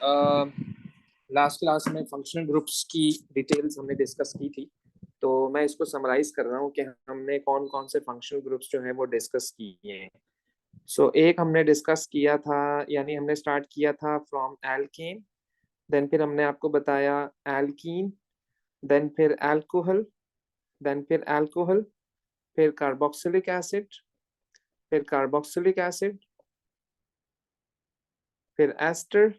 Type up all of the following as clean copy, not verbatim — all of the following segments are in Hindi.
लास्ट क्लास में फंक्शनल ग्रुप्स की डिटेल्स हमने डिस्कस की थी, तो मैं इसको समराइज कर रहा हूँ कि हमने कौन कौन से फंक्शनल ग्रुप्स जो है वो डिस्कस किए हैं। एक हमने डिस्कस किया था, यानी हमने स्टार्ट किया था फ्रॉम एल्केन, देन फिर हमने आपको बताया एल्कीन, देन फिर एल्कोहल, देन फिर एल्कोहल, फिर कार्बोक्सिलिक एसिड, फिर कार्बोक्सिलिक एसिड, फिर एस्टर,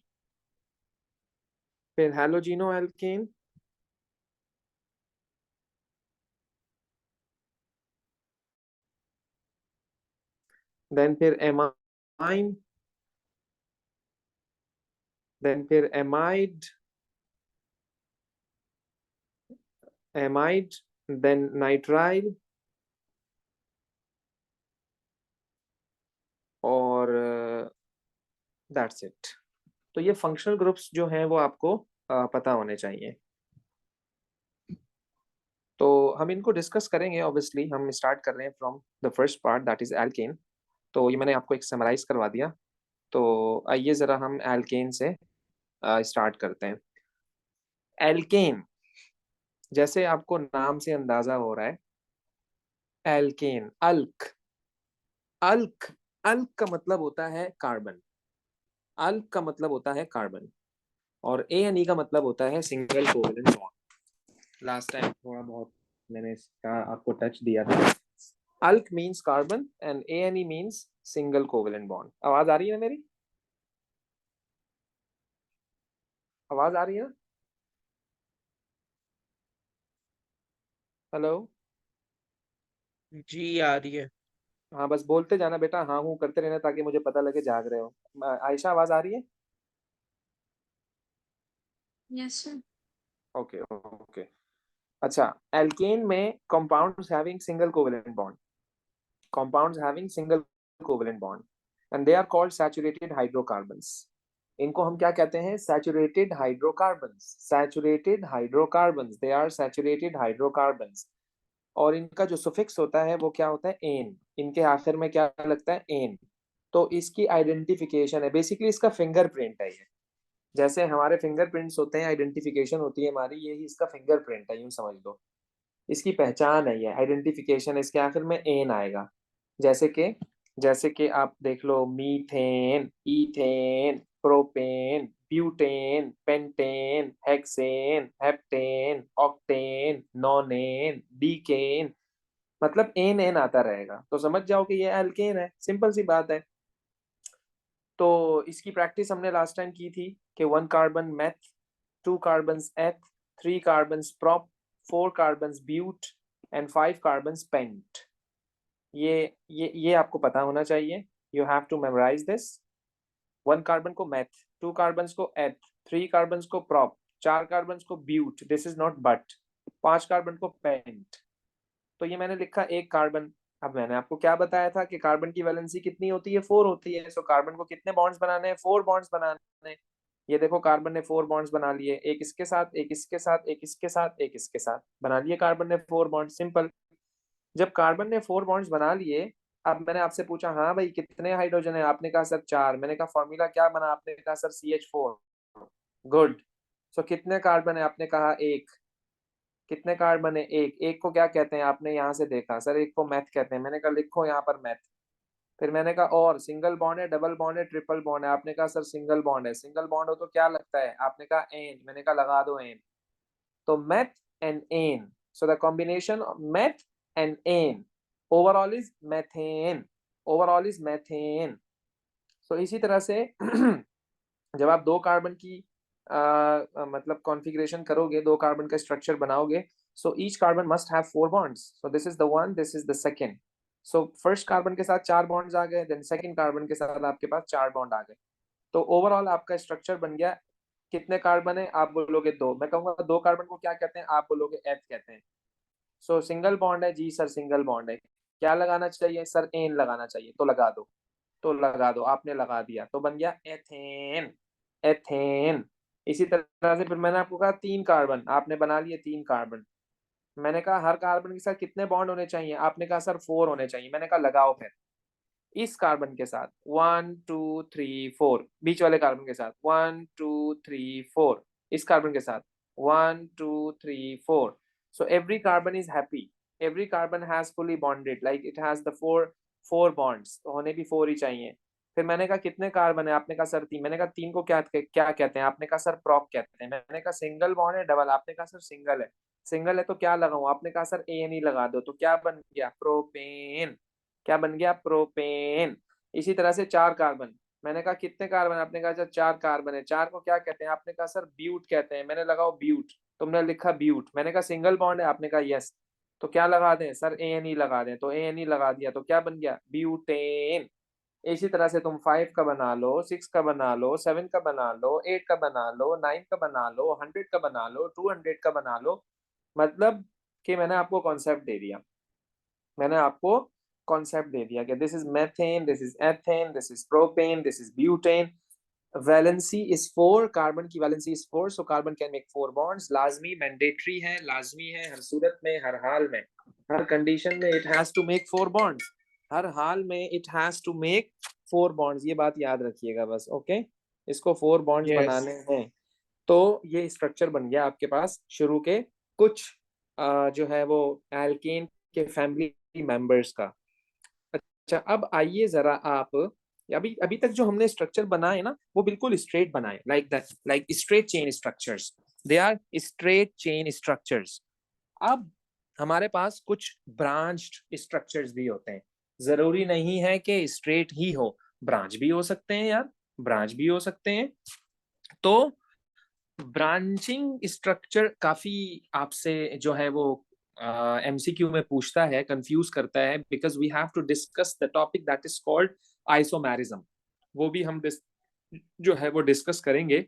फिर हैलोजिनो एल्केन, देन फिर एमाइन, देन फिर एमाइड, एमाइड, देन नाइट्राइल और दैट्स इट। तो ये फंक्शनल ग्रुप्स जो हैं वो आपको पता होने चाहिए। तो हम इनको डिस्कस करेंगे। ऑब्वियसली हम स्टार्ट कर रहे हैं from the first part, that is alkane. तो ये मैंने आपको एक समराइज करवा दिया। तो आइए ज़रा हम एल्केन से स्टार्ट करते हैं। एल्केन, जैसे आपको नाम से अंदाजा हो रहा है, एल्केन, अल्क, अल्क, अल्क का मतलब होता है कार्बन, अल्क का मतलब होता है कार्बन, और ए एन ई का मतलब होता है single covalent bond. Last time थोड़ा बहुत मैंने इसका आपको टच दिया था। Alk means carbon and A N E means single covalent bond. आवाज आ रही है मेरी? आवाज आ रही है? हेलो? जी आ रही है। हाँ, बस बोलते जाना बेटा, हाँ हूँ करते रहना ताकि मुझे पता लगे जाग रहे हो। आयशा, आवाज आ रही है? Yes sir. Okay okay. अच्छा, एल्केन में compounds having single covalent bond, compounds having single covalent bond and they are called saturated hydrocarbons। इनको हम क्या कहते हैं? Saturated hydrocarbons, saturated hydrocarbons, they are saturated hydrocarbons. और इनका जो सुफिक्स होता है वो क्या होता है? एन। इनके आखिर में क्या लगता है? एन। तो इसकी आइडेंटिफिकेशन है, बेसिकली इसका फिंगरप्रिंट है ये। जैसे हमारे फिंगरप्रिंट्स होते हैं, आइडेंटिफिकेशन होती है हमारी, यही इसका फिंगरप्रिंट है, यूं समझ लो। इसकी पहचान है ये, आइडेंटिफिकेशन। इसके आखिर में एन आएगा। जैसे कि आप देख लो, methane, ethane, propane, butane, pentane, hexane, heptane, octane, nonane, decane, मतलब एन एन आता रहेगा। तो समझ जाओ कि ये एल्केन है, सिंपल सी बात है। तो इसकी प्रैक्टिस हमने लास्ट टाइम की थी कि 1 carbon meth, 2 carbon eth, 3 carbon prop, 4 carbon bute and 5 carbon pent. ये आपको पता होना चाहिए। You have to memorise this. 1 carbon को मेथ, 2 कार्बन को एथ, 3 कार्बन को प्रोप, 4 कार्बन को bute, this is not but, 5 carbon को पेंट। तो ये मैंने लिखा 1 कार्बन। अब मैंने आपको क्या बताया था कि कार्बन की वैलेंसी कितनी होती है? 4 होती है। सो कार्बन को कितने बॉन्ड्स बनाने हैं? 4 बॉन्ड्स बनाने हैं। ये देखो, कार्बन ने 4 बॉन्ड्स बना लिए, एक इसके साथ, एक इसके साथ, एक इसके साथ, एक इसके साथ, बना लिए कार्बन ने 4 बॉन्ड। सिंपल। जब कार्बन ने 4 बॉन्ड्स बना लिए, अब मैंने आपसे पूछा, हाँ भाई कितने हाइड्रोजन है? आपने कहा सर 4। मैंने कहा फॉर्मूला क्या बना? आपने कहा सर CH4। गुड। सो कितने कार्बन है? आपने कहा 1। कितने कार्बन है? 1। एक को क्या कहते हैं? आपने यहाँ से देखा, सर एक को मैथ कहते हैं। मैंने कहा लिखो यहाँ पर मैथ। फिर मैंने कहा और सिंगल बॉन्ड है, डबल बॉन्ड है, ट्रिपल बॉन्ड है? आपने कहा सर सिंगल बॉन्ड है। सिंगल बॉन्ड हो तो क्या लगता है? आपने कहा एन। मैंने कहा लगा दो एन। तो meth and ane, so the combination of meth and ane overall is methane, overall is methane. So इसी तरह से जब आप 2 कार्बन की मतलब कॉन्फ़िगरेशन करोगे, 2 कार्बन का स्ट्रक्चर बनाओगे, so each carbon must have 4 bonds. So this is the one, this is the second. So first carbon के साथ 4 बॉन्ड्स आ गए, देन सेकंड कार्बन के साथ आपके पास 4 बॉन्ड आ गए। तो ओवरऑल आपका स्ट्रक्चर बन गया। कितने कार्बन है? आप बोलोगे 2। मैं कहूंगा 2 कार्बन को क्या कहते हैं? आप बोलोगे एथ कहते हैं। सो सिंगल बॉन्ड है जी सर, सिंगल बॉन्ड है। क्या लगाना चाहिए सर? एन लगाना चाहिए। तो लगा दो, तो लगा दो। आपने लगा दिया तो बन गया एथेन, एथेन। इसी तरह से फिर मैंने आपको कहा 3 कार्बन, आपने बना लिए 3 कार्बन। मैंने कहा हर कार्बन के साथ कितने बॉन्ड होने चाहिए? आपने कहा सर 4 होने चाहिए। मैंने कहा लगाओ फिर। इस कार्बन के साथ 1 2 3 4, बीच वाले कार्बन के साथ 1 2 3 4, इस कार्बन के साथ 1 2 3 4. So every carbon is happy. Every carbon has fully bonded, like it has the four bonds. तो होने भी 4 ही चाहिए. फिर मैंने कहा कितने कार्बन है, आपने कहा सर 3. मैंने कहा 3 को क्या क्या कहते हैं, आपने कहा सर प्रॉप कहते हैं. मैंने कहा सिंगल बॉन्ड है डबल, आपने कहा सर सिंगल है. सिंगल है तो क्या लगाऊं, आपने कहा सर ANE लगा दो. तो क्या बन गया, प्रोपेन. क्या बन गया, प्रोपेन. इसी तरह से 4 कार्बन. मैंने कहा कितने कार्बन, आपने कहा सर 4 कार्बन है. 4 को क्या कहते हैं, आपने कहा सर ब्यूट कहते हैं. मैंने लगाओ ब्यूट, तुमने लिखा ब्यूट. मैंने कहा सिंगल बॉन्ड है, आपने कहा यस. तो क्या लगा दें सर, ANE लगा दें. तो ANE लगा दिया, तो क्या बन गया, ब्यूटेन. इसी तरह से तुम 5 का बना लो, 6 का बना लो, 7 का बना लो, 8 का बना लो, 9 का बना लो, 100 का बना लो, 200 का बना लो. मतलब कि मैंने आपको कॉन्सेप्ट दे दिया. मैंने आपको कॉन्सेप्ट दे दिया कि this is methane, this is ethane, this is propane, this is butane. Valency is 4, carbon की valency is 4, so carbon can make 4 bonds. लाजमी, मैंडेटरी है, लाजमी है, हर सूरत में, हर हाल में, हर कंडीशन में it has to make 4 bonds. हर हाल में it has to make 4 bonds. ये बात याद रखिएगा बस. ओके, इसको 4 बॉन्ड्स बनाने हैं. तो ये स्ट्रक्चर बन गया आपके पास शुरू के कुछ जो है वो एल्केन के फैमिली मेंबर्स का. अच्छा, अब आइए जरा आप, अभी अभी तक जो हमने स्ट्रक्चर बनाए ना वो बिल्कुल स्ट्रेट बनाए, like that, like straight chain structures. They are straight chain structures. अब हमारे पास कुछ ब्रांच्ड स्ट्रक्चर्स भी होते हैं. जरूरी नहीं है कि स्ट्रेट ही हो, ब्रांच भी हो सकते हैं यार, ब्रांच भी हो सकते हैं. तो ब्रांचिंग स्ट्रक्चर काफी आपसे जो है वो MCQ में पूछता है, कंफ्यूज करता है, because we have to discuss the topic that is called isomerism. वो भी हम जो है वो डिस्कस करेंगे.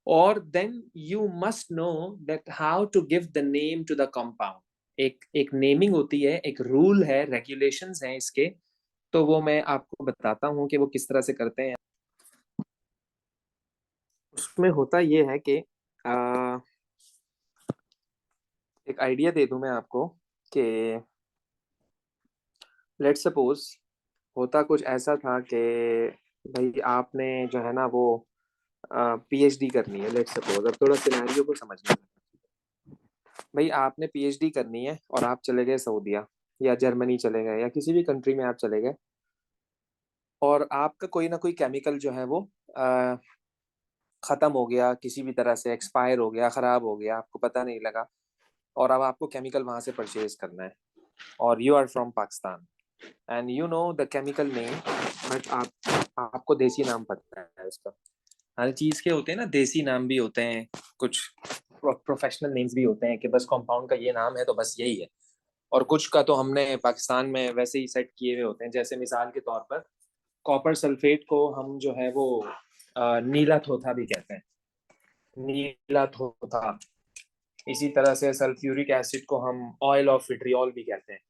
और then you must know that how to give the name to the compound. एक एक नेमिंग होती है, एक रूल है, रेगुलेशंस हैं इसके. तो वो मैं आपको बताता हूँ कि वो किस तरह से करते हैं. उसमें होता ये है कि एक आइडिया दे दूं मैं आपको कि लेट सपोज होता कुछ ऐसा था कि भाई आपने जो है ना वो PhD करनी है. लेट सपोज, अब थोड़ा सिनेरियो को समझना. भाई आपने PhD करनी है और आप चले गए सऊदीया या जर्मनी चले गए या किसी भी कंट्री में आप चले गए, और आपका कोई ना कोई केमिकल जो है वो खत्म हो गया, किसी भी तरह से एक्सपायर हो गया, खराब हो गया, आपको पता नहीं लगा. और अब आपको केमिकल वहां से परचेज करना है, और you are from Pakistan and you know the chemical name, but आपको देसी नाम पता है उसका. हर चीज के होते हैं ना देसी नाम भी होते हैं, कुछ प्रोफेशनल नेम्स भी होते हैं कि बस कंपाउंड का ये नाम है तो बस यही है. और कुछ का तो हमने पाकिस्तान में वैसे ही सेट किए हुए होते हैं. जैसे मिसाल के तौर पर कॉपर सल्फेट को हम जो है वो नीला थोथा भी कहते हैं, नीला थोथा. इसी तरह से सल्फ्यूरिक एसिड को हम ऑयल ऑफ विट्रियोल भी कहते हैं.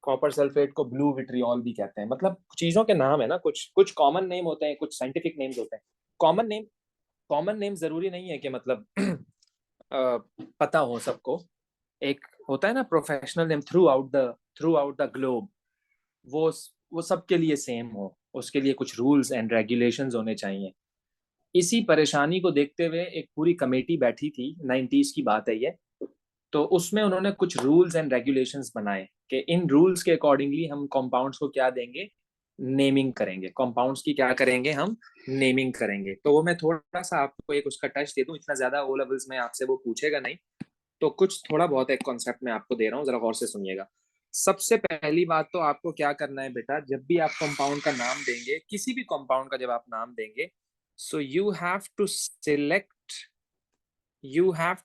कॉपर सल्फेट को ब्लू विट्रियोल भी कहते हैं. मतलब चीजों के नाम है ना, कुछ कुछ कॉमन नेम होते हैं, कुछ साइंटिफिक नेम्स होते हैं. कॉमन नेम, कॉमन नेम जरूरी नहीं है कि मतलब पता हो सबको. एक होता है ना professional name through out the globe, वो वो सबके लिए सेम हो, उसके लिए कुछ रूल्स एंड रेगुलेशंस होने चाहिए. इसी परेशानी को देखते हुए एक पूरी कमेटी बैठी थी, 90s की बात है ये. तो उसमें उन्होंने कुछ रूल्स एंड रेगुलेशंस बनाए कि इन रूल्स के अकॉर्डिंगली हम कंपाउंड्स को क्या देंगे, नेमिंग करेंगे. कंपाउंड्स की क्या करेंगे, हम नेमिंग करेंगे. तो वो मैं थोड़ा सा आपको एक उसका टच दे दूं, इतना ज्यादा ओ लेवल्स में आपसे वो पूछेगा नहीं. तो कुछ थोड़ा बहुत एक कॉन्सेप्ट मैं आपको दे रहा हूँ, जरा गौर से सुनिएगा. सबसे पहली बात तो आपको क्या करना है बेटा, जब भी आप कंपाउंड का नाम देंगे, किसी भी कंपाउंड का जब आप नाम देंगे, सो you have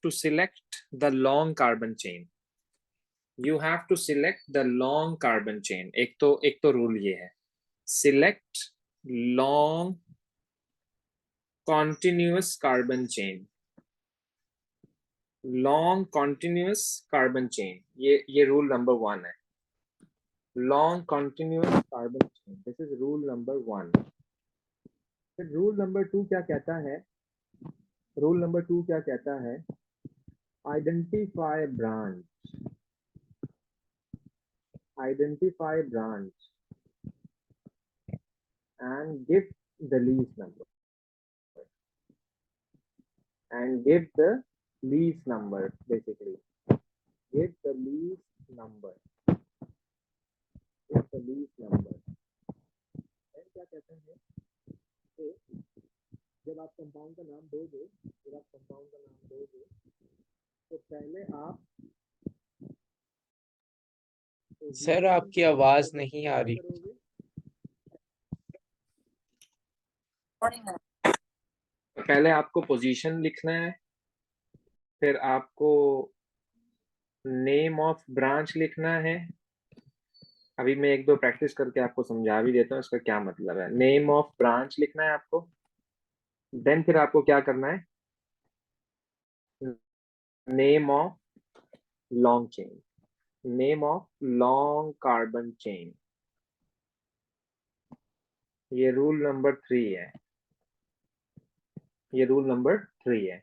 to select the long carbon chain. You have to select the long carbon chain. एक तो रूल ये है, select long continuous carbon chain. Long continuous carbon chain, ये रूल नंबर 1 है. Long continuous carbon chain, this is rule number 1. फिर रूल नंबर 2 क्या कहता है, रूल नंबर 2 क्या कहता है, identify branch. Identify branch. and give the least number, and give the least number, basically give the least number, give the least number। Then क्या कहते हैं कि जब आप कंपाउंड का नाम दोगे, जब आप कंपाउंड का नाम दोगे तो पहले आप सर आपकी आवाज नहीं आ रही। करोगे, पहले आपको पोजीशन लिखना है, फिर आपको नेम ऑफ ब्रांच लिखना है। अभी मैं एक दो प्रैक्टिस करके आपको समझा भी देता हूँ इसका क्या मतलब है। नेम ऑफ ब्रांच लिखना है आपको, देन फिर आपको क्या करना है, name of long chain, name of long carbon chain. ये रूल नंबर 3 है, ये रूल नंबर 3 है।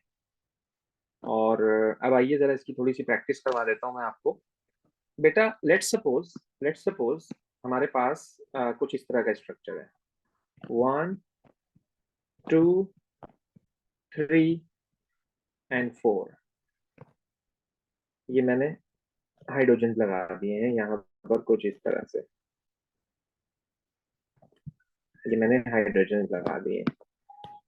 और अब आइए जरा इसकी थोड़ी सी प्रैक्टिस करवा देता हूँ मैं आपको। बेटा लेट्स सपोज हमारे पास कुछ इस तरह का स्ट्रक्चर है, 1 2 3 एंड 4। ये मैंने हाइड्रोजन लगा दिए हैं यहाँ पर कुछ इस तरह से, ये मैंने हाइड्रोजन लगा दिए।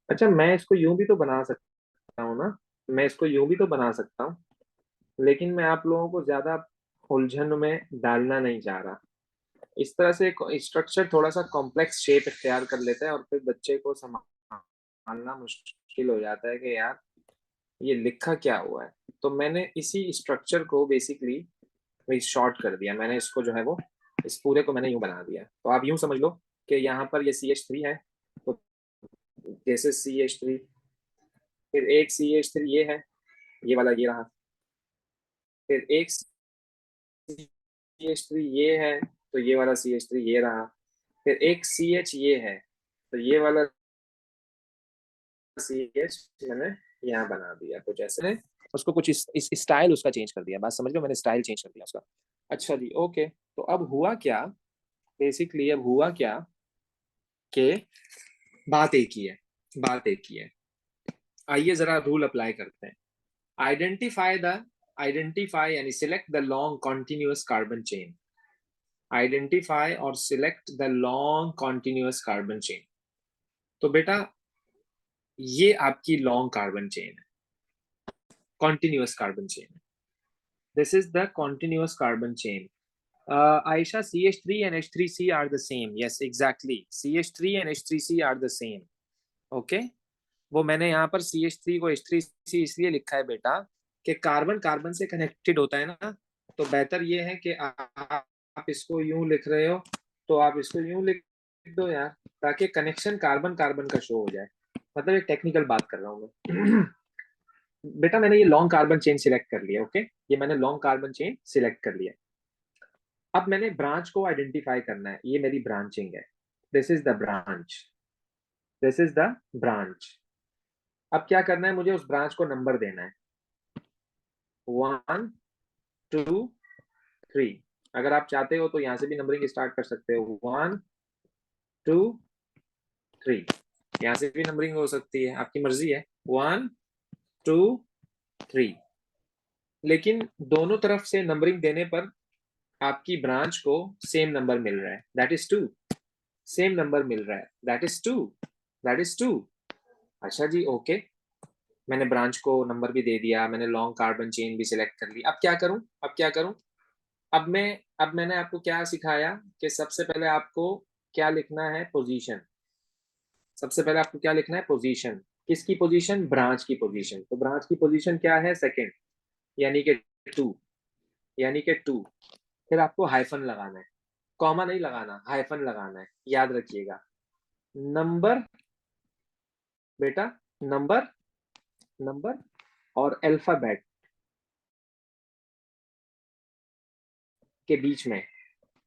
अच्छा, मैं इसको यूं भी तो बना सकता हूँ ना, मैं इसको यूं भी तो बना सकता हूँ, लेकिन मैं आप लोगों को ज्यादा उलझन में डालना नहीं चाह रहा। इस तरह से स्ट्रक्चर थोड़ा सा कॉम्प्लेक्स शेप इख्तियार कर लेता है और फिर बच्चे को संभालना मुश्किल हो जाता है कि यार ये लिखा क्या हुआ है। तो मैंने इसी स्ट्रक्चर को बेसिकली शॉर्ट कर दिया, मैंने इसको जो है वो इस पूरे को मैंने यूं बना दिया। तो आप यूं समझ लो कि यहाँ पर ये CH3 है, तो जैसे CH3, फिर एक CH3 ये है, ये वाला ये रहा, फिर एक CH3 ये है, तो ये वाला CH3 ये रहा, फिर एक CH ये है, तो ये वाला CH मैंने यहाँ बना दिया कुछ ऐसे, उसको कुछ इस स्टाइल उसका चेंज कर दिया। बात समझ लो, मैंने स्टाइल चेंज कर दिया उसका। अच्छा जी, ओके। तो अब हुआ क्या, बेसिकली अब हुआ क्या कि बात एक ही है, बात एक ही है। आइए जरा रूल अप्लाई करते हैं। आइडेंटिफाई यानी select the long continuous carbon chain, identify और select the long continuous carbon chain. तो बेटा ये आपकी लॉन्ग कार्बन चेन है, continuous carbon chain. This is the continuous carbon chain. Aisha, CH3 and H3C are the same. Yes, exactly. CH3 and H3C are the same. Okay. वो मैंने यहाँ पर CH3 को H3C इसलिए लिखा है बेटा कि कार्बन कार्बन से कनेक्टेड होता है ना, तो बेहतर ये है कि आप इसको यूं लिख रहे हो तो आप इसको यूं लिख दो यार, ताकि कनेक्शन कार्बन कार्बन का शो हो जाए। मतलब एक टेक्निकल बात कर रहा हूँ मैं। बेटा मैंने ये लॉन्ग कार्बन चेन सिलेक्ट कर लिया, ओके, ये मैंने लॉन्ग कार्बन चेन सिलेक्ट कर लिया। अब मैंने ब्रांच को आइडेंटिफाई करना है, ये मेरी ब्रांचिंग है, this is the branch, this is the branch. अब क्या करना है, मुझे उस ब्रांच को नंबर देना है, 1 2 3। अगर आप चाहते हो तो यहां से भी नंबरिंग स्टार्ट कर सकते हो, 1 2 3, यहां से भी नंबरिंग हो सकती है, आपकी मर्जी है, 1 2 3। लेकिन दोनों तरफ से नंबरिंग देने पर आपकी ब्रांच को सेम नंबर मिल रहा है, दैट इज 2, सेम नंबर मिल रहा है, दैट इज 2, दैट इज 2। अच्छा जी, ओके, मैंने ब्रांच को नंबर भी दे दिया, मैंने लॉन्ग कार्बन चेन भी सिलेक्ट कर ली। अब क्या करूं, अब क्या करूं, अब मैंने आपको क्या सिखाया कि सबसे पहले आपको क्या लिखना है, पोजीशन। सबसे पहले आपको क्या लिखना है, पोजीशन। किसकी पोजीशन, ब्रांच की पोजीशन। तो ब्रांच की पोजीशन क्या है, सेकंड, यानी कि 2, यानी कि 2। फिर आपको हाइफन लगाना है, कॉमा नहीं लगाना, हाइफन लगाना है, याद रखिएगा। नंबर, बेटा नंबर, नंबर और अल्फाबेट के बीच में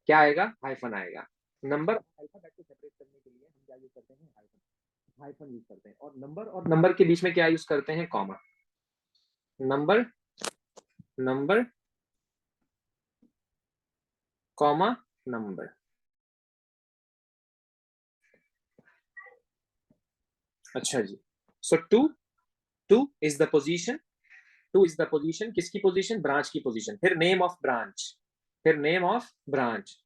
क्या आएगा, हाइफन आएगा। नंबर अल्फाबेट को सेपरेट करने के लिए हम क्या यूज करते हैं, हाइफन, हाइफन यूज करते हैं। और नंबर के बीच में क्या यूज करते हैं, comma. Number, number comma number. अच्छा जी, so two, two is the position, two is the position, किसकी पोजीशन? ब्रांच की पोजीशन। फिर नेम ऑफ ब्रांच, फिर नेम ऑफ ब्रांच।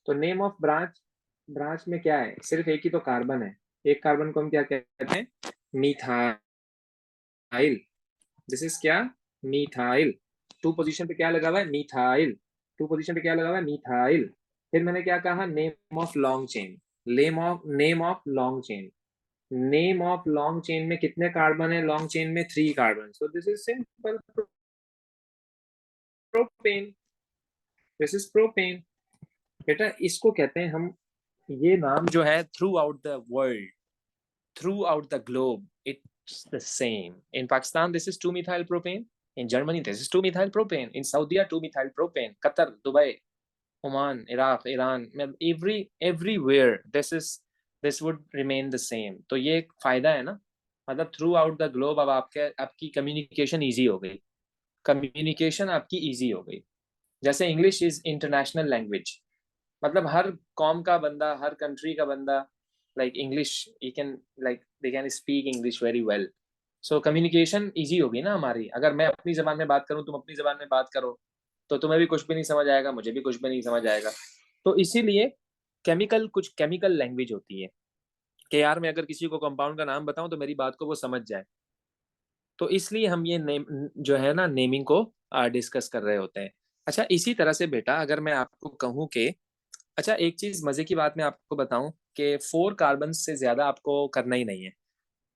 तो नेम ऑफ ब्रांच, ब्रांच में क्या है? सिर्फ एक ही तो कार्बन है, एक कार्बन को हम क्या कहते हैं? मीथाइल। दिस इज क्या? मीथाइल। टू पोजीशन पे क्या लगा हुआ है? मीथाइल। टू पोजीशन पे क्या लगा हुआ है? मीथाइल। फिर मैंने क्या कहा? Name of long chain, name of long chain. Name of long chain में कितने कार्बन है? लॉन्ग चेन में 3 carbon. So this is simple, propane. This is propane. बेटा इसको कहते हैं हम, ये नाम जो है through out the world, throughout the globe, it's the same. In Pakistan, this is 2-methyl propane. In Germany, this is 2-methyl propane. In Saudi, 2-methyl propane. Qatar, Dubai, Oman, Iraq, Iran, everywhere, this would remain the same. तो ये एक फायदा है ना, मतलब थ्रू आउट द ग्लोब अब आपकी कम्युनिकेशन ईजी हो गई, कम्युनिकेशन आपकी ईजी हो गई। जैसे इंग्लिश इज इंटरनेशनल लैंग्वेज, मतलब हर कॉम का बंदा, हर कंट्री का बंदा, like English, he can, like they can speak English very well. So communication easy होगी ना हमारी। अगर मैं अपनी जबान में बात करूं, तुम अपनी जबान में बात करो, तो तुम्हें भी कुछ भी नहीं समझ आएगा, मुझे भी कुछ भी नहीं समझ आएगा। तो इसीलिए कुछ केमिकल लैंग्वेज होती है कि यार मैं अगर किसी को कंपाउंड का नाम बताऊं तो मेरी बात को वो समझ जाए। तो इसलिए हम ये नेम जो है ना, नेमिंग को डिस्कस कर रहे होते हैं। अच्छा, इसी तरह से बेटा अगर मैं आपको कहूँ कि, अच्छा एक चीज मजे की बात मैं आपको बताऊं कि 4 कार्बन से ज्यादा आपको करना ही नहीं है,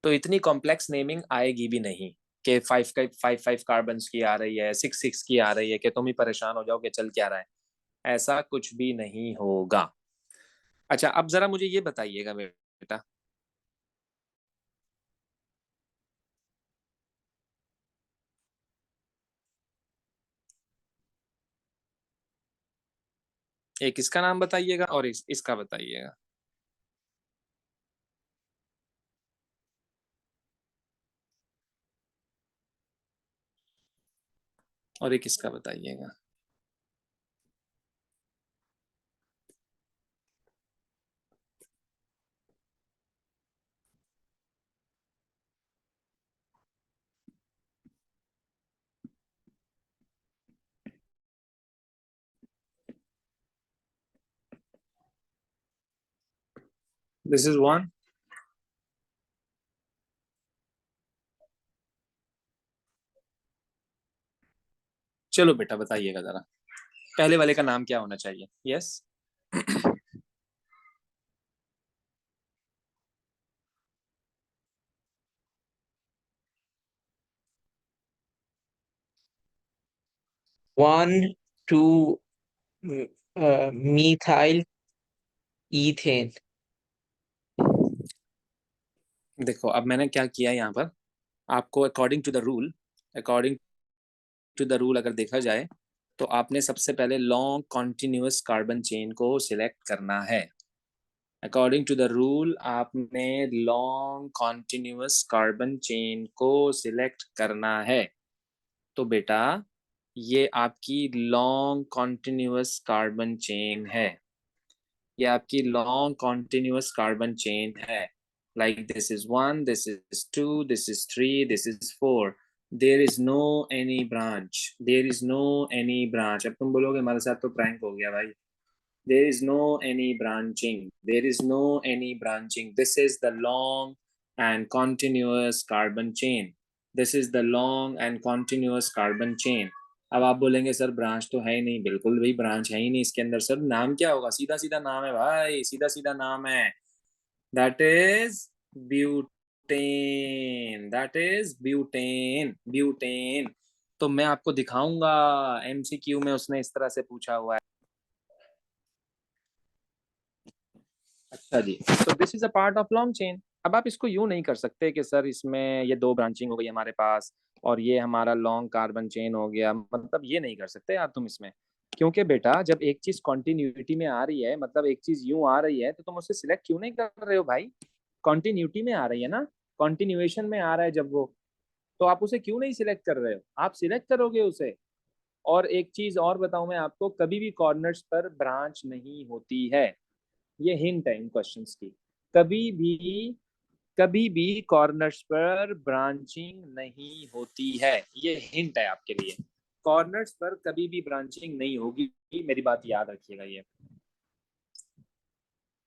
तो इतनी कॉम्प्लेक्स नेमिंग आएगी भी नहीं कि 5 कार्बन की आ रही है, 6 की आ रही है, कि तुम ही परेशान हो जाओ कि चल क्या रहा है। ऐसा कुछ भी नहीं होगा। अच्छा अब जरा मुझे ये बताइएगा बेटा, एक इसका नाम बताइएगा और इसका बताइएगा। और एक इसका बताइएगा। This is one. चलो बेटा बताइएगा जरा, पहले वाले का नाम क्या होना चाहिए? यस। 1 2 methyl ethane। देखो अब मैंने क्या किया यहाँ पर, आपको अकॉर्डिंग टू द रूल अगर देखा जाए तो आपने सबसे पहले लॉन्ग कॉन्टिन्यूअस कार्बन चेन को सिलेक्ट करना है। अकॉर्डिंग टू द रूल आपने लॉन्ग कॉन्टिन्यूअस कार्बन चेन को सिलेक्ट करना है। तो बेटा ये आपकी लॉन्ग कॉन्टिन्यूअस कार्बन चेन है, ये आपकी लॉन्ग कॉन्टिन्यूअस कार्बन चेन है। Like this is 1, this is 2, this is 3, this is 4। There is no any branch, there is no any branch. अब तुम बोलोगे हमारे साथ तो प्रैंक हो गया भाई। There is no any branching, there is no any branching, this is the long and continuous carbon chain, this is the long and continuous carbon chain. अब आप बोलेंगे सर ब्रांच तो है ही नहीं, बिल्कुल भी ब्रांच है ही नहीं इसके अंदर। सर नाम क्या होगा? सीधा सीधा नाम है भाई, सीधा सीधा नाम है। That is butane, that is butane, butane. तो मैं आपको दिखाऊंगा, एमसीक्यू में उसने इस तरह से पूछा हुआ है। अच्छा जी, तो this is a part of long chain. अब आप इसको यूं नहीं कर सकते कि सर इसमें ये 2 ब्रांचिंग हो गई हमारे पास और ये हमारा लॉन्ग कार्बन चेन हो गया, मतलब ये नहीं कर सकते यार तुम इसमें। क्योंकि बेटा जब एक चीज कॉन्टिन्यूटी में आ रही है, मतलब एक चीज यूं आ रही है, तो तुम उसे सिलेक्ट क्यों नहीं कर रहे हो भाई? कॉन्टिन्यूटी में आ रही है ना, कॉन्टिन्यूएशन में आ रहा है जब वो, तो आप उसे क्यों नहीं सिलेक्ट कर रहे हो? आप सिलेक्ट करोगे उसे। और एक चीज और बताऊं मैं आपको, कभी भी कॉर्नर्स पर ब्रांच नहीं होती है। ये हिंट है इन क्वेश्चंस की। कभी भी कभी भी कॉर्नर्स पर ब्रांचिंग नहीं होती है, ये हिंट है आपके लिए। कॉर्नर्स पर कभी भी ब्रांचिंग नहीं होगी, मेरी बात याद रखिएगा ये।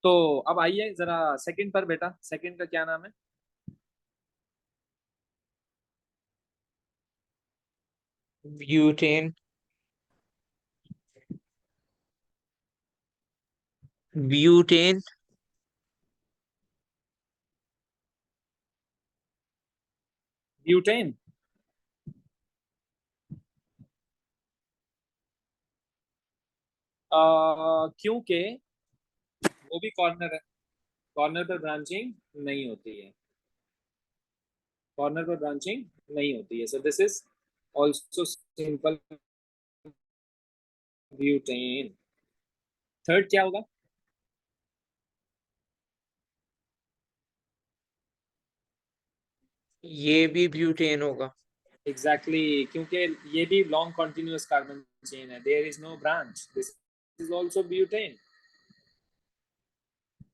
तो अब आइए जरा सेकंड पर बेटा, सेकंड का क्या नाम है? ब्यूटेन। ब्यूटेन। ब्यूटेन। क्योंकि वो भी कॉर्नर है, कॉर्नर पर ब्रांचिंग नहीं होती है, कॉर्नर पर ब्रांचिंग नहीं होती है, so this is also simple butane. Third क्या होगा? ये भी ब्यूटेन होगा। एग्जैक्टली exactly, क्योंकि ये भी लॉन्ग कॉन्टिन्यूअस कार्बन चेन है, there is no branch, this is also butane.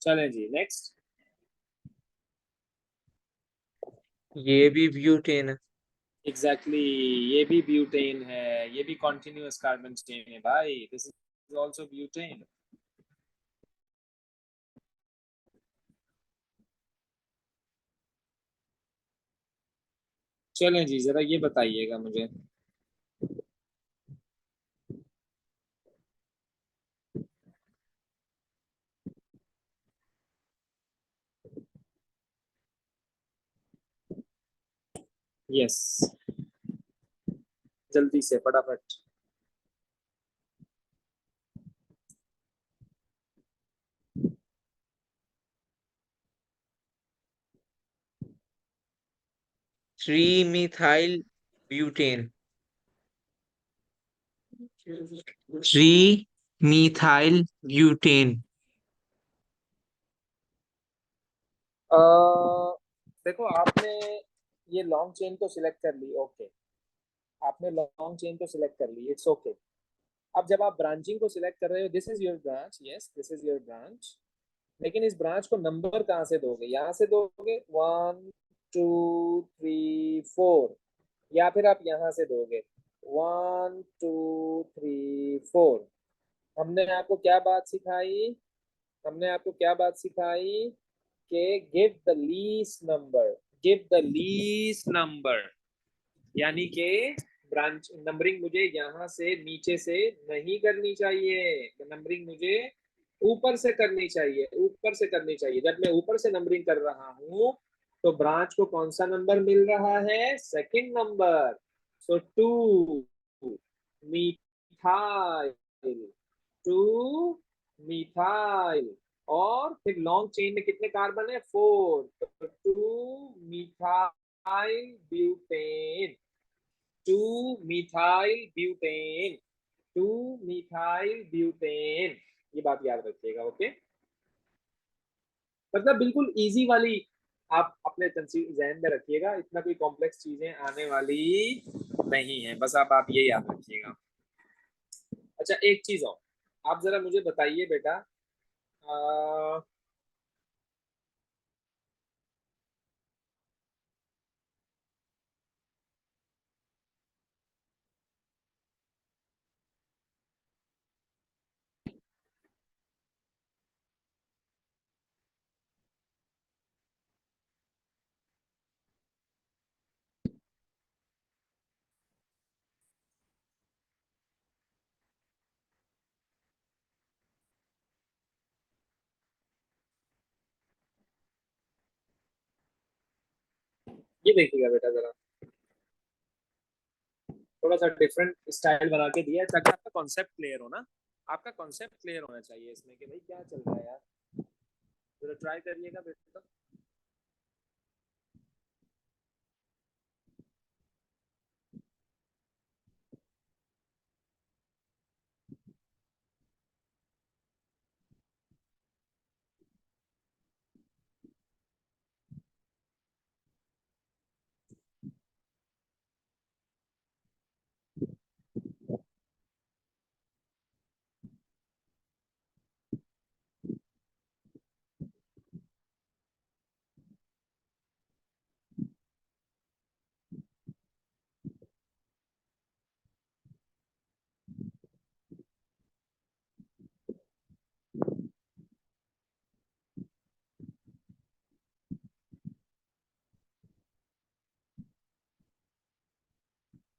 चलें जी नेक्स्ट। ये भी ब्यूटेन है। एग्जैक्टली exactly, ये भी ब्यूटेन है, ये भी कॉन्टिन्यूअस कार्बन चेन है भाई, दिस इज ऑल्सो ब्यूटेन। चलें जी, जरा ये बताइएगा मुझे। यस, जल्दी से फटाफट। 3 मिथाइल ब्यूटेन। 3 methyl butane. देखो आपने ये लॉन्ग चेन तो सिलेक्ट कर ली, ओके, आपने लॉन्ग चेन तो सिलेक्ट कर ली, इट्स ओके। अब जब आप ब्रांचिंग को सिलेक्ट कर रहे हो, this is your branch, yes this is your branch, लेकिन इस ब्रांच को नंबर कहाँ से दोगे? यहाँ से दोगे 1 2 3 4, या फिर आप यहाँ से दोगे 1 2 3 4। हमने आपको क्या बात सिखाई? हमने आपको क्या बात सिखाई कि give the least number, give the least number, यानी कि ब्रांच नंबरिंग मुझे यहाँ से नीचे से नहीं करनी चाहिए, नंबरिंग मुझे ऊपर से करनी चाहिए, ऊपर से करनी चाहिए। जब मैं ऊपर से नंबरिंग कर रहा हूँ तो ब्रांच को कौन सा नंबर मिल रहा है? Second number. So two methyl, two methyl. और फिर लॉन्ग चेन में कितने कार्बन है? 4, तो two methyl butane, two methyl butane, two methyl butane. ये बात याद रखिएगा, ओके। मतलब बिल्कुल इजी वाली, आप अपने जहन में रखिएगा, इतना कोई कॉम्प्लेक्स चीजें आने वाली नहीं है, बस आप ये याद रखिएगा। अच्छा एक चीज और, आप जरा मुझे बताइए बेटा, आ, ये देखिएगा बेटा जरा, थोड़ा सा डिफरेंट स्टाइल बना के दिया है ताकि आपका कॉन्सेप्ट क्लियर हो ना, आपका कॉन्सेप्ट क्लियर होना चाहिए इसमें कि भाई क्या चल रहा है यार। जरा ट्राई करिएगा बेटा।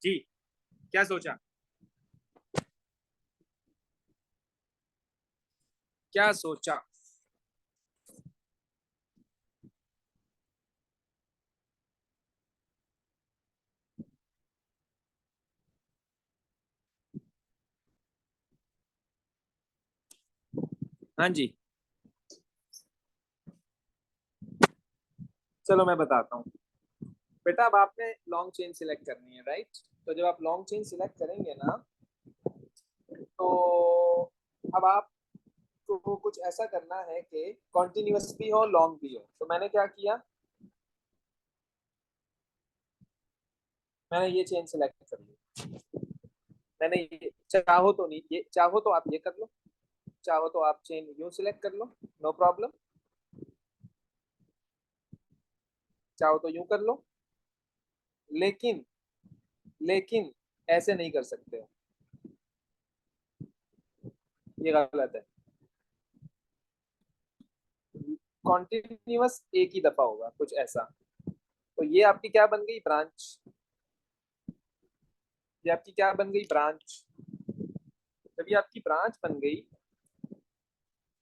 जी, क्या सोचा, क्या सोचा? हाँ जी, चलो मैं बताता हूँ। बेटा अब आपने लॉन्ग चेन सिलेक्ट करनी है, राइट? तो जब आप लॉन्ग चेन सिलेक्ट करेंगे ना, तो अब आपको कुछ ऐसा करना है कि कॉन्टिन्यूअस भी हो, लॉन्ग भी हो। तो मैंने क्या किया, मैंने ये चेन सिलेक्ट कर ली। मैंने ये, चाहो तो नहीं, ये चाहो तो आप ये कर लो, चाहो तो आप चेन यूं सिलेक्ट कर लो, नो प्रॉब्लम। चाहो तो यूं कर लो, लेकिन लेकिन ऐसे नहीं कर सकते हो, ये गलत है। कॉन्टिन्यूअस एक ही दफा होगा, कुछ ऐसा। तो ये आपकी क्या बन गई, ब्रांच। ये आपकी क्या बन गई, ब्रांच। जब ये आपकी ब्रांच बन गई,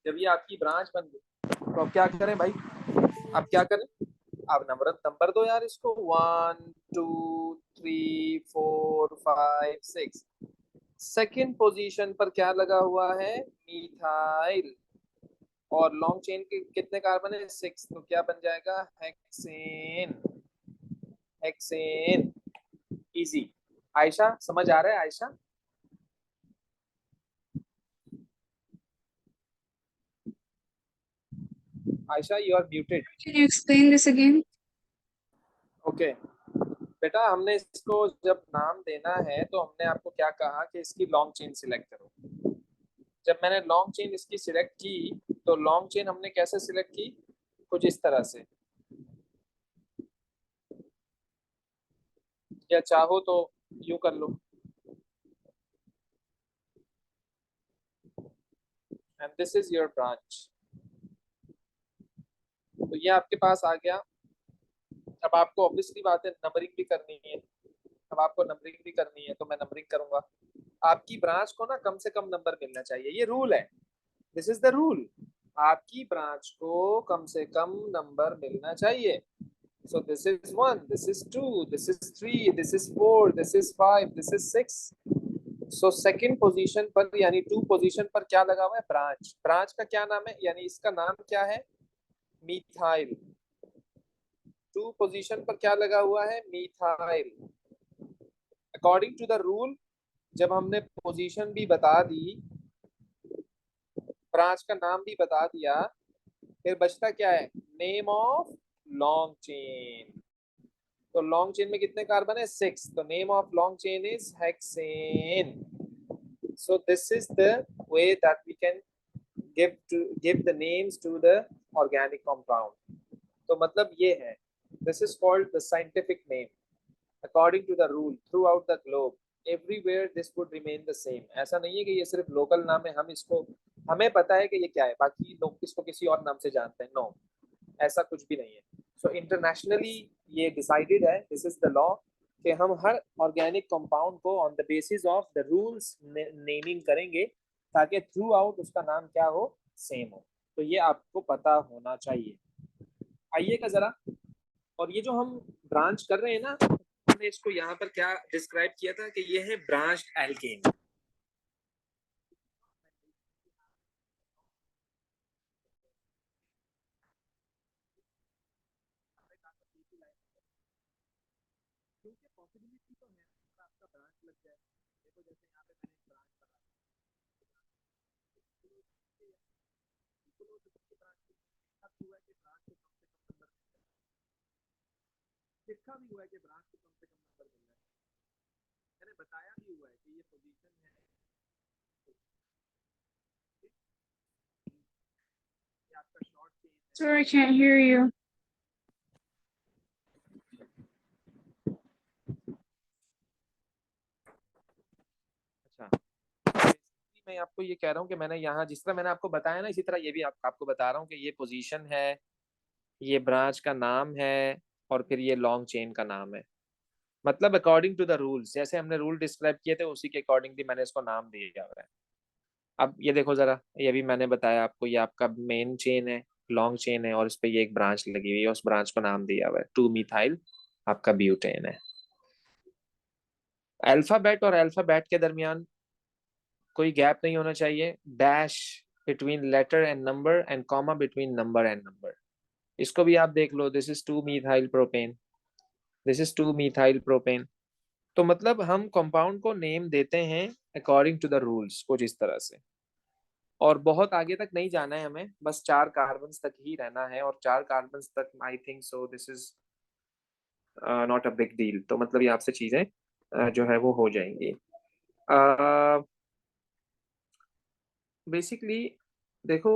जब ये आपकी ब्रांच बन गई, तो अब क्या करें भाई, अब क्या करें, आप नंबर नंबर दो यार इसको, 1 2 3 4 5 6। सेकेंड पोजीशन पर क्या लगा हुआ है, मीथाइल। और लॉन्ग चेन के कितने कार्बन है, 6, तो क्या बन जाएगा, हेक्सेन। Hexane, easy. आयशा समझ आ रहा है, Ayesha? Ayesha you are muted. Can you explain this again? Okay बेटा, हमने इसको जब नाम देना है तो हमने आपको क्या कहा कि इसकी लॉन्ग चेन सिलेक्ट करो। जब मैंने लॉन्ग चेन इसकी सिलेक्ट की, तो लॉन्ग चेन हमने कैसे सिलेक्ट की, कुछ इस तरह से, या चाहो तो यूं कर लो, and this is your branch. तो ये आपके पास आ गया। अब आपको ऑब्वियसली बात है नंबरिंग भी करनी है, अब आपको नंबरिंग भी करनी है, तो मैं नंबरिंग करूंगा। आपकी ब्रांच को ना कम से कम नंबर मिलना चाहिए, ये रूल है, दिस इज द रूल। आपकी ब्रांच को कम से कम नंबर मिलना चाहिए। So this is 1, this is 2, this is 3, this is 4, this is 5, this is 6. So second position पर यानी 2 पोजीशन पर क्या लगा हुआ है, ब्रांच। ब्रांच का क्या नाम है, यानी इसका नाम क्या है, मीथाइल। 2 पोजीशन पर क्या लगा हुआ है, methyl. According to the rule, जब हमने पोजीशन भी बता दी, ब्रांच का नाम भी बता दिया, फिर बचता क्या है, नेम ऑफ लॉन्ग चेन। तो लॉन्ग चेन में कितने कार्बन है, 6, तो name of long chain is hexane. So this is the way that we can give the names to the organic compound. तो मतलब ये है, this is called the scientific name according to the rule throughout the globe. Everywhere this would remain the same. ऐसा नहीं है कि ये सिर्फ लोकल नाम है, हम इसको, हमें पता है कि ये क्या है, बाकी लोग इसको किसी और नाम से जानते हैं, नो, ऐसा कुछ भी नहीं है। सो इंटरनेशनली ये डिसाइडेड है, दिस इज द लॉ, कि हम हर ऑर्गेनिक कंपाउंड को on the basis of the rules naming करेंगे, ताकि थ्रू आउट उसका नाम क्या हो, सेम हो। तो ये आपको पता होना चाहिए। आइएगा जरा, और ये जो हम ब्रांच कर रहे हैं ना, हमने इसको यहाँ पर क्या डिस्क्राइब किया था कि ये है ब्रांच्ड एल्केन। क्योंकि पॉसिबिलिटी तो है आपका ब्रांच लग जाए। देखो जैसे यहाँ पे मैंने ब्रांच बना लिखा भी हुआ है कि ब्रांच को कम से कम नंबर मिलना है, मैंने बताया भी हुआ है कि ये पोजीशन है, ये आपका शॉर्ट चेन है। Sorry, I can't hear you. अच्छा, मैं आपको ये कह रहा हूँ कि मैंने यहाँ जिस तरह मैंने आपको बताया ना, इसी तरह ये भी आपको बता रहा हूँ कि ये पोजीशन है, ये ब्रांच का नाम है, और फिर ये लॉन्ग चेन का नाम है। मतलब अकॉर्डिंग टू द रूल्स, जैसे हमने रूल डिस्क्राइब किए थे उसी के अकॉर्डिंगली मैंने इसको नाम दिया हुआ है। अब ये देखो जरा, ये भी मैंने बताया आपको, ये आपका मेन चेन है, लॉन्ग चेन है, और इस पे ये एक ब्रांच लगी हुई है, उस ब्रांच को नाम दिया हुआ है 2 मिथाइल आपका ब्यूटेन है। अल्फाबेट और अल्फाबेट के दरमियान कोई गैप नहीं होना चाहिए, dash between letter and number and comma between number and number. इसको भी आप देख लो, this is 2 methyl propane, this is 2 methyl propane. तो मतलब हम कंपाउंड को नेम देते हैं अकॉर्डिंग टू द रूल्स, कुछ इस तरह से। और बहुत आगे तक नहीं जाना है हमें, बस 4 कार्बन तक ही रहना है, और 4 कार्बन तक I think so this is not a big deal. तो मतलब ये आपसे चीजें जो है वो हो जाएंगी। बेसिकली देखो,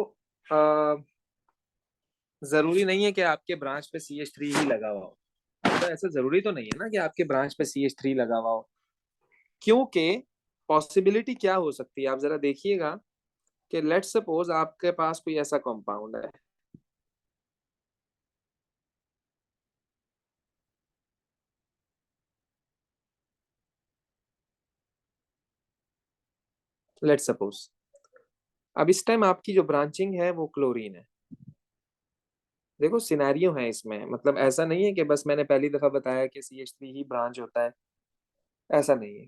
जरूरी नहीं है कि आपके ब्रांच पे CH3 ही लगा हुआ हो, तो ऐसा जरूरी तो नहीं है ना कि आपके ब्रांच पे CH3 लगा हुआ हो, क्योंकि पॉसिबिलिटी क्या हो सकती है, आप जरा देखिएगा कि लेट्स सपोज आपके पास कोई ऐसा कंपाउंड है, लेट्स सपोज अब इस टाइम आपकी जो ब्रांचिंग है वो क्लोरीन है। देखो सिनेरियो है इसमें, मतलब ऐसा नहीं है कि बस मैंने पहली दफा बताया कि CH3 ही ब्रांच होता है, ऐसा नहीं है।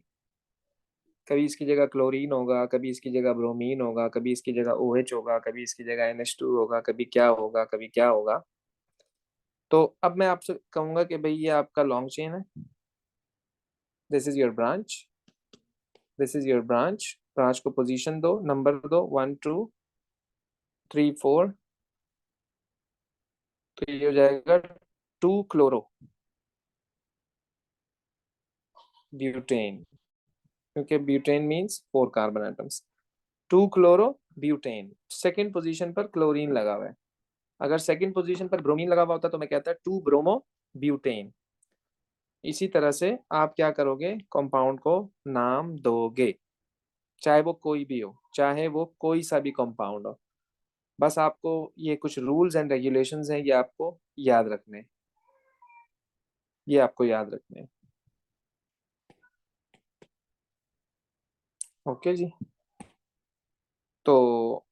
कभी इसकी जगह क्लोरीन होगा, कभी इसकी जगह ब्रोमीन होगा, कभी इसकी जगह OH होगा, कभी इसकी जगह NH2 होगा, कभी क्या होगा, कभी क्या होगा। तो अब मैं आपसे कहूंगा कि भाई ये आपका लॉन्ग चेन है, this is your branch, this is your branch. Branch को पोजीशन दो, नंबर दो, 1 2 3 4। तो ये हो जाएगा 2 क्लोरो ब्यूटेन, क्योंकि butane means 4 carbon atoms. 2 chloro butane, second position पर क्लोरीन लगा हुआ है। अगर सेकंड पोजीशन पर ब्रोमीन लगा हुआ होता तो मैं कहता 2 ब्रोमो ब्यूटेन। इसी तरह से आप क्या करोगे, कंपाउंड को नाम दोगे, चाहे वो कोई भी हो, चाहे वो कोई सा भी कंपाउंड हो। बस आपको ये कुछ रूल्स एंड रेगुलेशंस हैं, ये आपको याद रखने हैं, ये आपको याद रखने हैं। ओके जी। तो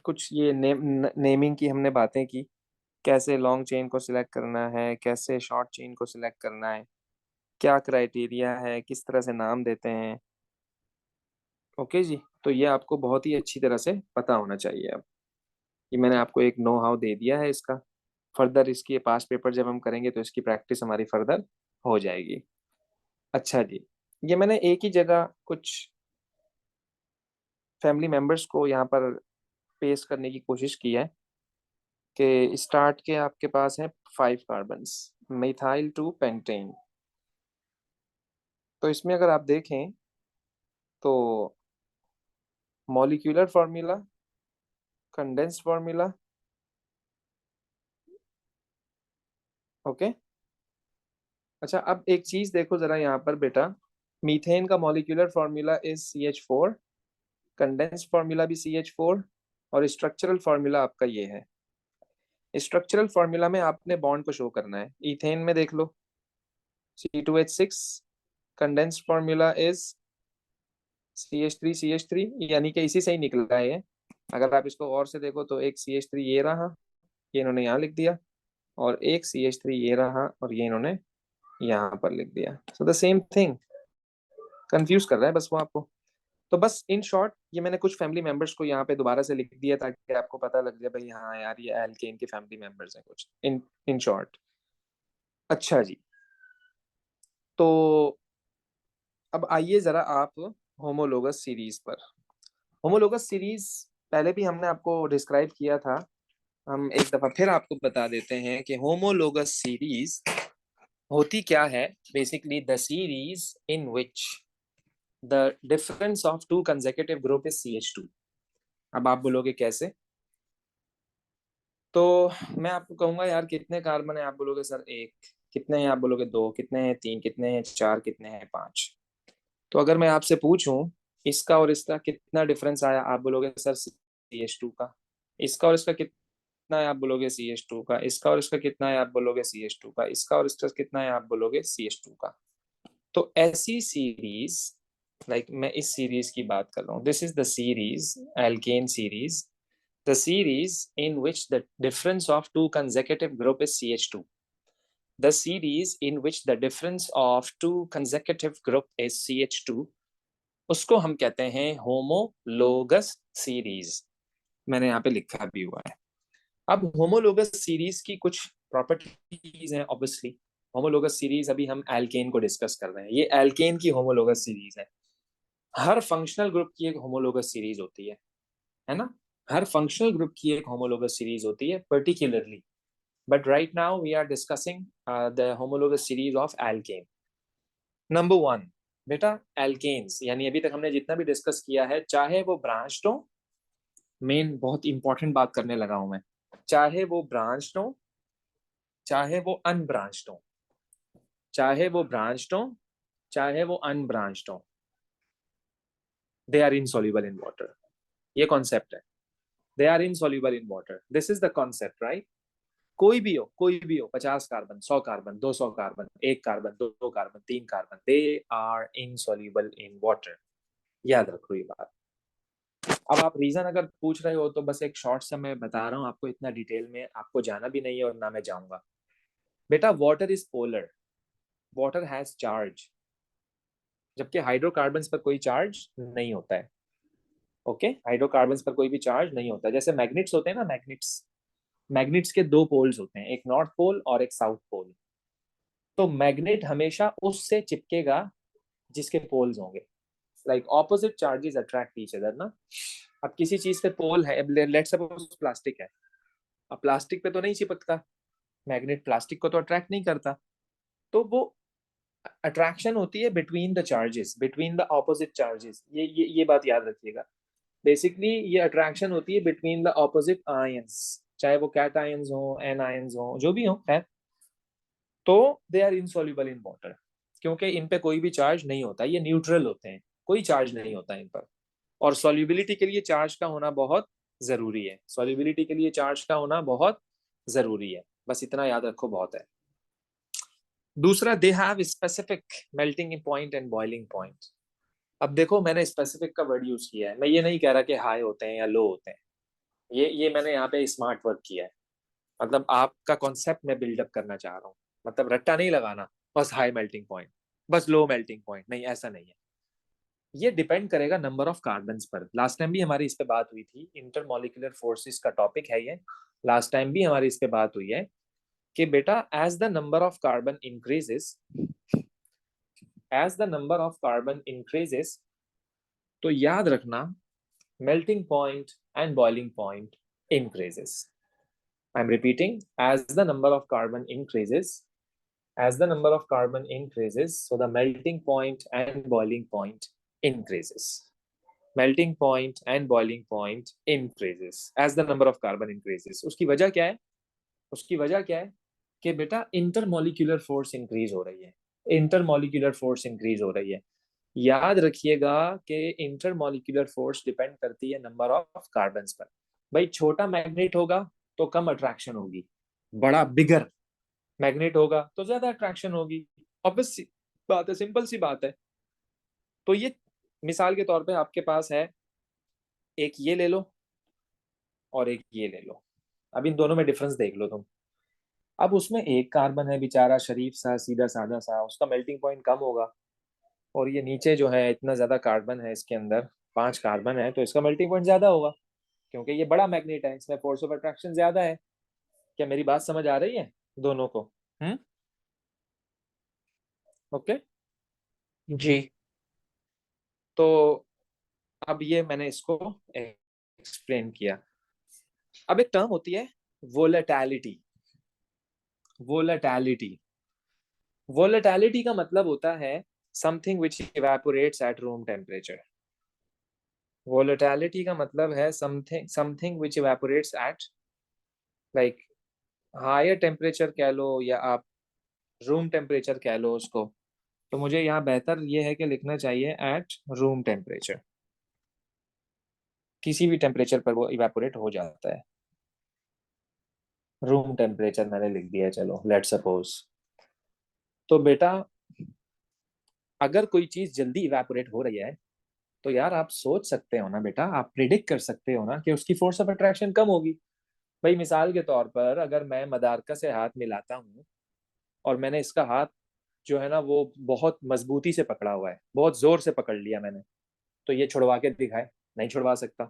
कुछ ये नेमिंग की हमने बातें की, कैसे लॉन्ग चेन को सिलेक्ट करना है, कैसे शॉर्ट चेन को सिलेक्ट करना है, क्या क्राइटेरिया है, किस तरह से नाम देते हैं। ओके जी, तो ये आपको बहुत ही अच्छी तरह से पता होना चाहिए। अब ये मैंने आपको एक नो हाउ दे दिया है इसका, फर्दर इसकी पास्ट पेपर जब हम करेंगे तो इसकी प्रैक्टिस हमारी फर्दर हो जाएगी। अच्छा जी, ये मैंने एक ही जगह कुछ फैमिली मेंबर्स को यहाँ पर पेश करने की कोशिश की है कि स्टार्ट के आपके पास है 5 कार्बन्स, मिथाइल टू पेंटेन। तो इसमें अगर आप देखें तो molecular formula, condensed formula, okay. अच्छा अब एक चीज देखो जरा यहाँ पर बेटा, मीथेन का molecular formula is CH4, condensed formula भी CH4, और स्ट्रक्चरल फॉर्मूला आपका ये है। स्ट्रक्चरल फॉर्मूला में आपने बॉन्ड को शो करना है, इथेन में देख लो C2H6, condensed formula is CH3CH3, यानी कि इसी से ही निकला है ये। अगर आप इसको और से देखो तो एक CH3 ये रहा, ये इन्होंने यहाँ लिख दिया, और एक CH3 ये रहा और ये इन्होंने यहाँ पर लिख दिया। So the same thing, confuse कर रहा है बस वो आपको। तो बस इन शॉर्ट ये मैंने कुछ फैमिली मेंबर्स को यहाँ पे दोबारा से लिख दिया ताकि आपको पता लग जाए भाई हाँ यार ये एल्केन के फैमिली मेंबर्स हैं कुछ, इन शॉर्ट। अच्छा जी, तो अब आइए जरा आप होमोलोगस सीरीज पर। होमोलोगस सीरीज पहले भी हमने आपको डिस्क्राइब किया था, हम एक दफा फिर आपको बता देते हैं कि होमोलोगस सीरीज होती क्या है। Basically the series in which the difference of to consecutive group is CH2। अब आप बोलोगे कैसे, तो मैं आपको कहूंगा यार कितने कार्बन है, आप बोलोगे सर एक, कितने हैं आप बोलोगे दो, कितने हैं तीन, कितने हैं चार, कितने हैं पांच। तो अगर मैं आपसे पूछूं इसका और इसका कितना डिफरेंस आया, आप बोलोगे सर CH2 का। इसका और इसका कितना है आप बोलोगे CH2 का, इसका और इसका कितना है आप बोलोगे CH2 का, इसका और इसका कितना है आप बोलोगे CH2 का। तो ऐसी सीरीज, लाइक मैं इस सीरीज की बात कर रहा हूँ, this is the series, alkane series, the series in which the difference of two consecutive group is CH2. The series in which the difference of two consecutive group is CH2, उसको हम कहते हैं होमोलोगस सीरीज। मैंने यहाँ पे लिखा भी हुआ है। अब होमोलोगस सीरीज की कुछ प्रॉपर्टीज हैं ऑब्वियसली। होमोलोगस सीरीज अभी हम एल्केन को डिस्कस कर रहे हैं, ये एल्केन की होमोलोगस सीरीज है। हर फंक्शनल ग्रुप की एक होमोलोगस सीरीज होती है ना? हर फंक्शनल ग्रुप की एक होमोलोगस सीरीज होती है particularly, but right now we are discussing the homologous series of alkane. Number 1 बेटा, एल्केन्स यानी अभी तक हमने जितना भी डिस्कस किया है, चाहे वो ब्रांच्ड हो, मेन बहुत इंपॉर्टेंट बात करने लगा हूं मैं, चाहे वो ब्रांच्ड हो, चाहे वो अनब्रांच्ड हो, चाहे वो ब्रांच्ड हो, चाहे वो अनब्रांच्ड हो, they are insoluble in water. ये कॉन्सेप्ट है, they are insoluble in water, this is the concept, right? कोई भी हो 50 carbon, 100 carbon, 200 carbon, 1 carbon, 2 carbon, 3 carbon, they are insoluble in water. याद रखो ये बात। अब आप रीजन अगर पूछ रहे हो तो बस एक शॉर्ट सा मैं बता रहा हूँ आपको, इतना डिटेल में आपको जाना भी नहीं है और ना मैं जाऊंगा। बेटा water is polar, water has charge, जबकि हाइड्रोकार्बन्स पर कोई चार्ज नहीं होता है। ओके, हाइड्रोकार्बन्स पर कोई भी चार्ज नहीं होता है। जैसे मैग्नेट्स होते हैं ना, मैग्नेट्स, मैग्नेट्स के दो पोल्स होते हैं, एक नॉर्थ पोल और एक साउथ पोल। तो मैग्नेट हमेशा उससे चिपकेगा जिसके पोल्स होंगे, like opposite charges attract each other ना। अब किसी चीज पे पोल है, लेट्स सपोज प्लास्टिक है, अब प्लास्टिक पे तो नहीं चिपकता, मैग्नेट प्लास्टिक को तो अट्रैक्ट नहीं करता, तो वो अट्रैक्शन होती है between the charges, between the opposite charges. ये बात याद रखिएगा। बेसिकली ये अट्रैक्शन होती है बिटवीन द ऑपोजिट आयंस, चाहे वो कैट आयंस हो, एन आयंस हो, जो भी हो, खैर। तो they are insoluble in water, क्योंकि इन पे कोई भी चार्ज नहीं होता, ये न्यूट्रल होते हैं, कोई चार्ज नहीं होता इन पर। और सॉल्युबिलिटी के लिए चार्ज का होना बहुत जरूरी है, सॉल्युबिलिटी के लिए चार्ज का होना बहुत जरूरी है, बस इतना याद रखो, बहुत है। दूसरा, they have specific melting point and boiling point. अब देखो मैंने स्पेसिफिक का वर्ड यूज किया है, मैं ये नहीं कह रहा कि हाई होते हैं या लो होते हैं, ये मैंने यहाँ पे स्मार्ट वर्क किया है। मतलब आपका कॉन्सेप्ट मैं बिल्डअप करना चाह रहा हूँ, मतलब रट्टा नहीं लगाना बस हाई मेल्टिंग पॉइंट, बस लो मेल्टिंग पॉइंट, नहीं, ऐसा नहीं है। ये डिपेंड करेगा नंबर ऑफ कार्बन्स पर। लास्ट टाइम भी हमारी इस पे बात हुई थी, इंटरमॉलिक्यूलर फोर्सेस का टॉपिक है ये, लास्ट टाइम भी हमारी इस पे बात हुई है कि बेटा as the number of carbon increases, as the number of carbon increases, तो याद रखना melting point and boiling point increases. I'm repeating, as the number of carbon increases, as the number of carbon increases, so the melting point and boiling point increases. Melting point and boiling point increases as the number of carbon increases. उसकी वजह क्या है? उसकी वजह क्या है कि बेटा इंटरमॉलिक्यूलर फोर्स इंक्रीज हो रही है, इंटरमॉलिक्यूलर फोर्स इंक्रीज हो रही है। याद रखिएगा कि इंटरमॉलिक्यूलर फोर्स डिपेंड करती है नंबर ऑफ कार्बन्स पर। भाई छोटा मैग्नेट होगा तो कम अट्रैक्शन होगी, बड़ा बिगर मैग्नेट होगा तो ज्यादा अट्रैक्शन होगी, ऑब्वियस सी बात है, सिंपल सी बात है। तो ये मिसाल के तौर पे आपके पास है, एक ये ले लो और एक ये ले लो, अब इन दोनों में डिफरेंस देख लो तुम। अब उसमें एक कार्बन है बेचारा शरीफ सा, सीधा साधा सा, उसका मेल्टिंग पॉइंट कम होगा, और ये नीचे जो है इतना ज्यादा कार्बन है, इसके अंदर 5 कार्बन है, तो इसका मेल्टिंग पॉइंट ज्यादा होगा, क्योंकि ये बड़ा मैग्नेट है, इसमें फोर्स ऑफ अट्रैक्शन ज्यादा है। क्या मेरी बात समझ आ रही है दोनों को? ओके। जी। तो अब ये मैंने इसको एक्सप्लेन किया। अब एक टर्म होती है वोलेटिलिटी। वोलेटिलिटी, वोलेटिलिटी का मतलब होता है something which evaporates at room temperature. Volatility का मतलब है something which evaporates at, like higher temperature कह लो या आप रूम टेम्परेचर कह लो उसको। तो मुझे यहाँ बेहतर ये है कि लिखना चाहिए एट रूम टेम्परेचर, किसी भी टेम्परेचर पर वो इवेपोरेट हो जाता है। रूम टेम्परेचर मैंने लिख दिया है, चलो लेट्स सपोज। तो बेटा अगर कोई चीज जल्दी इवेपोरेट हो रही है तो यार आप सोच सकते हो ना बेटा, आप प्रिडिक्ट कर सकते हो ना कि उसकी फोर्स ऑफ अट्रैक्शन कम होगी। भाई मिसाल के तौर पर अगर मैं मदारका से हाथ मिलाता हूँ और मैंने इसका हाथ जो है ना वो बहुत मजबूती से पकड़ा हुआ है, बहुत जोर से पकड़ लिया मैंने, तो ये छुड़वा के दिखाए, नहीं छुड़वा सकता।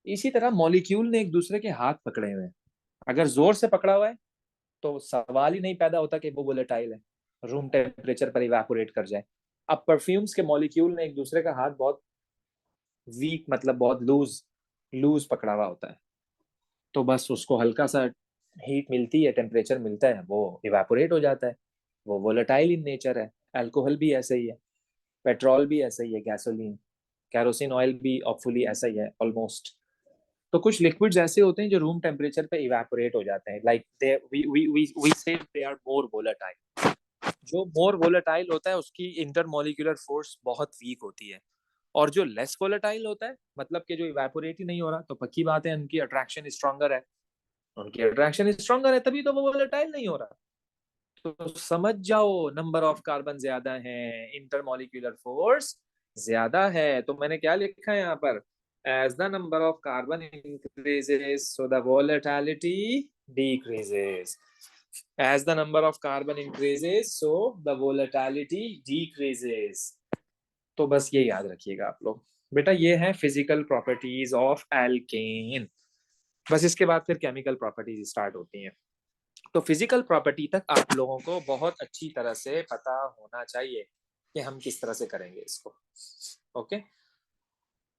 इसी तरह मॉलिक्यूल ने एक दूसरे के हाथ पकड़े हुए हैं, अगर जोर से पकड़ा हुआ है तो सवाल ही नहीं पैदा होता कि वो वोलेटाइल है, रूम टेम्परेचर पर इवेपोरेट कर जाए। अब परफ्यूम्स के मॉलिक्यूल ने एक दूसरे का हाथ बहुत वीक, मतलब बहुत लूज लूज पकड़ा हुआ होता है, तो बस उसको हल्का सा हीट मिलती है, टेम्परेचर मिलता है, वो इवेपोरेट हो जाता है, वो वोलेटाइल इन नेचर है। अल्कोहल भी ऐसे ही है, पेट्रोल भी ऐसा ही है, गैसोलीन, कैरोसिन ऑयल भी ऑफुली ऐसा ही है ऑलमोस्ट। तो कुछ लिक्विड्स ऐसे होते हैं जो रूम टेम्परेचर पे इवेपोरेट हो जाते हैं, लाइक दे वी से दे आर मोर वोलेटाइल। जो मोर वोलेटाइल होता है उसकी इंटरमोलिकुलर फोर्स बहुत वीक होती है, और जो लेस वोलेटाइल होता है, मतलब कि जो इवेपोरेट ही नहीं हो रहा, तो पक्की बात है उनकी अट्रैक्शन स्ट्रॉन्गर है, उनकी अट्रैक्शन स्ट्रॉन्गर है, तभी तो वो वोलेटाइल नहीं हो रहा। तो समझ जाओ, नंबर ऑफ कार्बन ज्यादा है, इंटरमोलिकुलर फोर्स ज्यादा है, तो मैंने क्या लिखा है यहाँ पर, as the number of carbon increases so the volatility decreases, as the number of carbon increases so the volatility decreases। तो बस ये याद रखिएगा आप लोग। बेटा ये है फिजिकल प्रॉपर्टीज ऑफ एल्केन। बस इसके बाद फिर केमिकल प्रॉपर्टीज स्टार्ट होती हैं। तो फिजिकल प्रॉपर्टी तक आप लोगों को बहुत अच्छी तरह से पता होना चाहिए कि हम किस तरह से करेंगे इसको। ओके,